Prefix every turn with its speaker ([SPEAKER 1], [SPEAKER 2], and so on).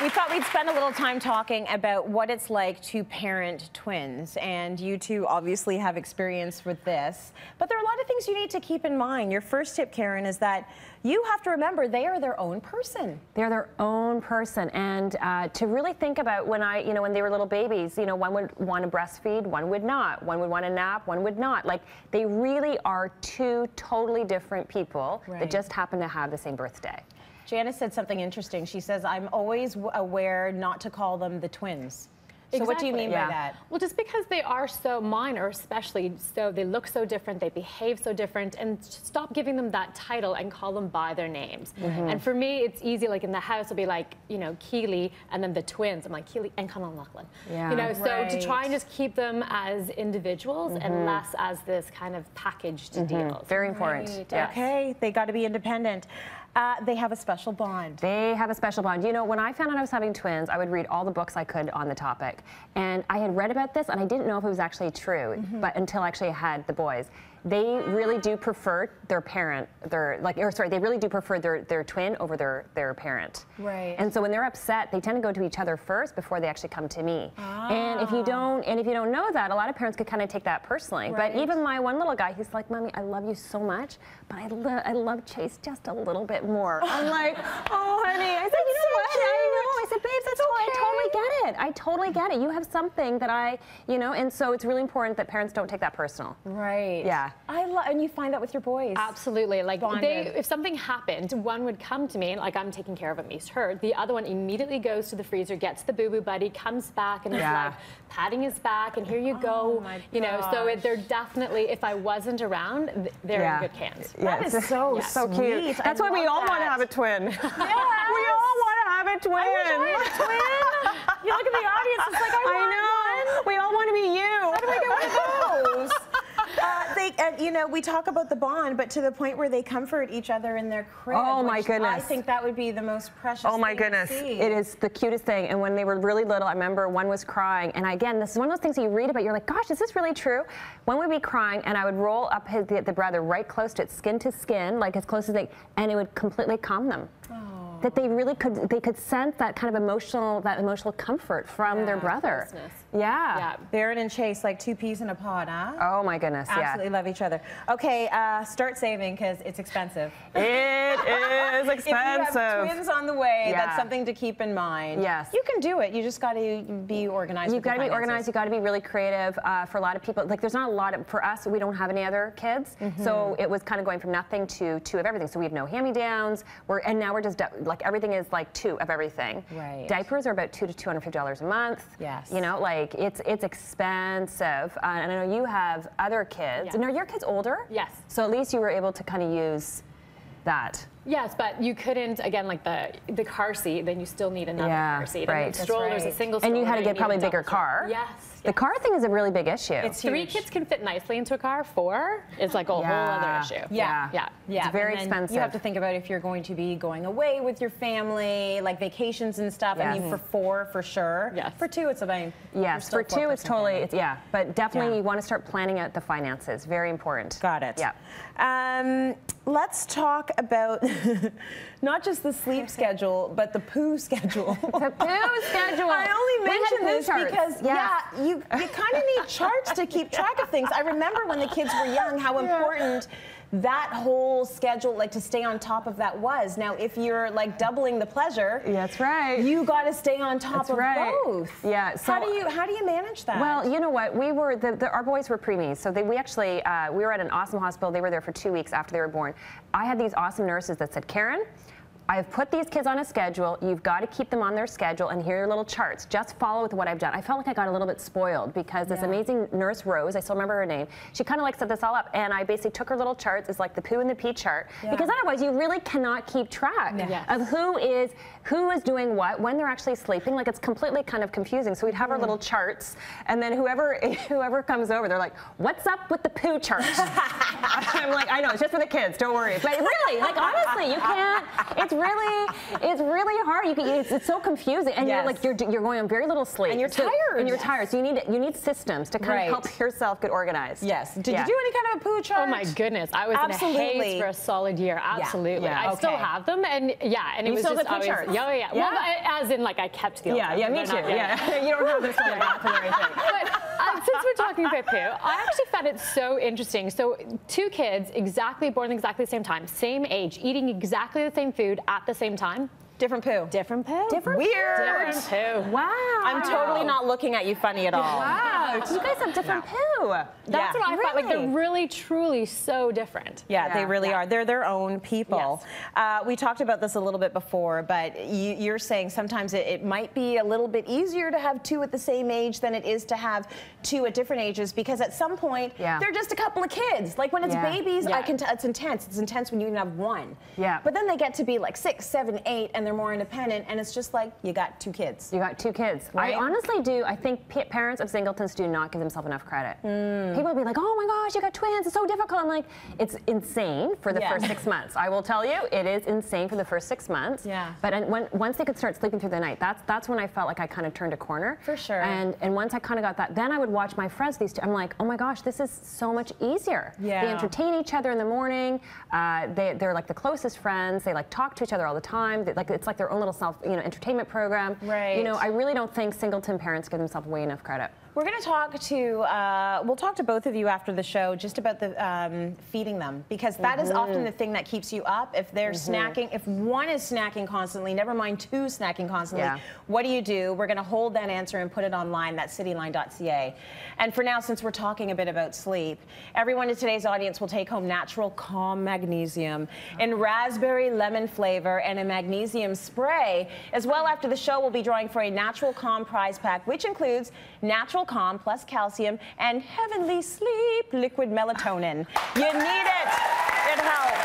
[SPEAKER 1] We thought we'd spend a little time talking about what it's like to parent twins, and you two obviously have experience with this, but there are a lot of things you need to keep in mind. Your first tip, Karyn, is that you have to remember they are their own person.
[SPEAKER 2] They're their own person, and to really think about when when they were little babies, one would want to breastfeed, one would not. One would want to nap, one would not. Like, they really are two totally different people that just happen to have the same birthday.
[SPEAKER 1] Janice said something interesting. She says, I'm always aware not to call them the twins. So what do you mean by that?
[SPEAKER 3] Well, just because they are so, mine are especially so, they look so different, they behave so different, and stop giving them that title and call them by their names. And for me, it's easy, like in the house, it'll be like, Keely, and then the twins. I'm like, Keely and Conal Lachlan. So to try and just keep them as individuals and less as this kind of packaged deal.
[SPEAKER 2] Very important. Yes.
[SPEAKER 1] Okay, they got to be independent. They have a special bond.
[SPEAKER 2] They have a special bond. When I found out I was having twins, I would read all the books I could on the topic. And I had read about this, and I didn't know if it was actually true, but until actually I had the boys. They really do prefer their parent, they really do prefer their twin over their parent.
[SPEAKER 1] Right.
[SPEAKER 2] And so when they're upset, they tend to go to each other first before they actually come to me. And if you don't know that, a lot of parents could kind of take that personally. But even my one little guy, he's like, Mommy, I love you so much, but I love Chase just a little bit more. I'm like, oh, honey. I said, you know what? I know. I said, babe, that's okay. I totally get it. I totally get it. You have something that and so it's really important that parents don't take that personal.
[SPEAKER 1] Right.
[SPEAKER 2] Yeah.
[SPEAKER 1] And you find that with your boys.
[SPEAKER 3] Absolutely. Like, if something happened, one would come to me, like, I'm taking care of him, he's hurt. The other one immediately goes to the freezer, gets the boo-boo buddy, comes back, and is like patting his back, and here you go. So they're definitely, if I wasn't around, they're in good hands.
[SPEAKER 1] That is so cute.
[SPEAKER 2] That's why we all want to have a twin. We all want to have a twin.
[SPEAKER 1] I wish I had a twin. You look at the audience, it's like, I know.
[SPEAKER 2] We all want to be you.
[SPEAKER 1] How do I get one of those? We talk about the bond, but to the point where they comfort each other in their crib.
[SPEAKER 2] Oh my goodness!
[SPEAKER 1] I think that would be the most precious.
[SPEAKER 2] Oh my goodness! It is the cutest thing. And when they were really little, I remember one was crying, and again, this is one of those things that you read about. You're like, gosh, is this really true? One would be crying, and I would roll up the brother right close to it, skin to skin, like as close as they, and it would completely calm them. That they really could sense that kind of emotional comfort from their brother.
[SPEAKER 1] Barron and Chase, like two peas in a pod, huh?
[SPEAKER 2] Oh my goodness,
[SPEAKER 1] absolutely love each other. Okay, start saving because it's expensive.
[SPEAKER 2] It is expensive.
[SPEAKER 1] If you have twins on the way, that's something to keep in mind.
[SPEAKER 2] Yes.
[SPEAKER 1] You can do it. You just got to be organized.
[SPEAKER 2] You've got to be organized. You've got to be really creative. For a lot of people, like, there's not a lot of, for us, we don't have any other kids. So it was kind of going from nothing to two of everything. So we have no hand-me-downs. And now we're just like, everything is like two of everything. Right. Diapers are about $200 to $250 a month.
[SPEAKER 1] Yes.
[SPEAKER 2] Like, it's expensive. And I know you have other kids. And are your kids older?
[SPEAKER 3] Yes.
[SPEAKER 2] So at least you were able to kind of use that.
[SPEAKER 3] Yes, but you couldn't, again, like the car seat, then you still need another car seat.
[SPEAKER 2] Right.
[SPEAKER 3] And the strollers, a single stroller.
[SPEAKER 2] And you had to get probably a bigger car.
[SPEAKER 3] Yes.
[SPEAKER 2] The car thing is a really big issue.
[SPEAKER 3] It's 3 kids can fit nicely into a car. 4 is like a whole other issue.
[SPEAKER 2] It's very expensive.
[SPEAKER 1] You have to think about if you're going to be going away with your family, like vacations and stuff. I mean, for 4, for sure.
[SPEAKER 3] Yes.
[SPEAKER 1] For 2, it's about.
[SPEAKER 2] Yes, for 2, it's totally, but definitely you want to start planning out the finances. Very important.
[SPEAKER 1] Got it.
[SPEAKER 2] Yeah.
[SPEAKER 1] Let's talk about not just the sleep schedule, but the poo schedule.
[SPEAKER 2] The poo schedule.
[SPEAKER 1] I only mention this because, you kind of need charts to keep track of things. I remember when the kids were young how important that whole schedule, like to stay on top of that was. Now, if you're like doubling the pleasure, that's right. You got to stay on top of both.
[SPEAKER 2] Yeah. So
[SPEAKER 1] how do you manage that?
[SPEAKER 2] Well, you know what? We were our boys were preemies, so we actually we were at an awesome hospital. They were there for 2 weeks after they were born. I had these awesome nurses that said, Karyn, I've put these kids on a schedule. You've got to keep them on their schedule, and here are your little charts. Just follow with what I've done. I felt like I got a little bit spoiled because this amazing nurse, Rose, I still remember her name, she kind of like set this all up, and I basically took her little charts. It's like the poo and the pee chart, because otherwise you really cannot keep track of who is doing what, when they're actually sleeping. Like, it's completely kind of confusing. So we'd have our little charts, and then whoever comes over, they're like, what's up with the poo chart? I'm like, I know, it's just for the kids, don't worry. But really, like, honestly, you can't, it's really hard. It's so confusing, and you're going on very little sleep,
[SPEAKER 1] and you're tired,
[SPEAKER 2] and you're tired. So you need systems to kind of help yourself get organized.
[SPEAKER 1] Yes. Did you do any kind of a poo chart?
[SPEAKER 3] Oh my goodness, I was in a haze for a solid year. Absolutely, I still have them, and and it was just always yeah. Well, as in like I kept the
[SPEAKER 2] me too. You don't have this on the bathroom or anything.
[SPEAKER 3] But since we're talking about poo, I actually found it so interesting. So 2 kids born exactly the same time, same age, eating exactly the same food at the same time.
[SPEAKER 1] Different poo.
[SPEAKER 3] Different poo.
[SPEAKER 1] Weird.
[SPEAKER 3] Different poo.
[SPEAKER 2] Wow.
[SPEAKER 1] I'm totally not looking at you funny at all.
[SPEAKER 2] Wow. You guys have different poo.
[SPEAKER 3] That's what I thought. Like they're really, truly so different.
[SPEAKER 1] Yeah, they really are. They're their own people.
[SPEAKER 3] Yes.
[SPEAKER 1] We talked about this a little bit before, but you're saying sometimes it might be a little bit easier to have 2 at the same age than it is to have 2 at different ages, because at some point they're just a couple of kids. Like when it's babies, I can it's intense. It's intense when you even have 1.
[SPEAKER 2] Yeah.
[SPEAKER 1] But then they get to be like 6, 7, 8, and they're more independent, and it's just like you got 2 kids.
[SPEAKER 2] You got 2 kids.
[SPEAKER 1] Right?
[SPEAKER 2] I honestly do. I think parents of singletons do not give themselves enough credit. People will be like, "Oh my gosh, you got twins! It's so difficult." I'm like, it's insane for the first 6 months. I will tell you, it is insane for the first 6 months.
[SPEAKER 1] Yeah.
[SPEAKER 2] But once they could start sleeping through the night, that's when I felt like I kind of turned a corner.
[SPEAKER 1] For sure.
[SPEAKER 2] And once I kind of got that, then I would watch my friends. These 2. I'm like, oh my gosh, this is so much easier.
[SPEAKER 1] Yeah.
[SPEAKER 2] They entertain each other in the morning. They're like the closest friends. They like talk to each other all the time. It's like their own little entertainment program.
[SPEAKER 1] Right.
[SPEAKER 2] I really don't think singleton parents give themselves way enough credit.
[SPEAKER 1] We're going to talk to, we'll talk to both of you after the show just about the feeding them, because that is often the thing that keeps you up. If they're snacking, if one is snacking constantly, never mind 2 snacking constantly, what do? We're going to hold that answer and put it online. That's cityline.ca. And for now, since we're talking a bit about sleep, everyone in today's audience will take home natural calm magnesium in raspberry lemon flavor and a magnesium spray. As well, after the show, we'll be drawing for a natural calm prize pack, which includes natural calm plus calcium and heavenly sleep liquid melatonin. You need it. It helps.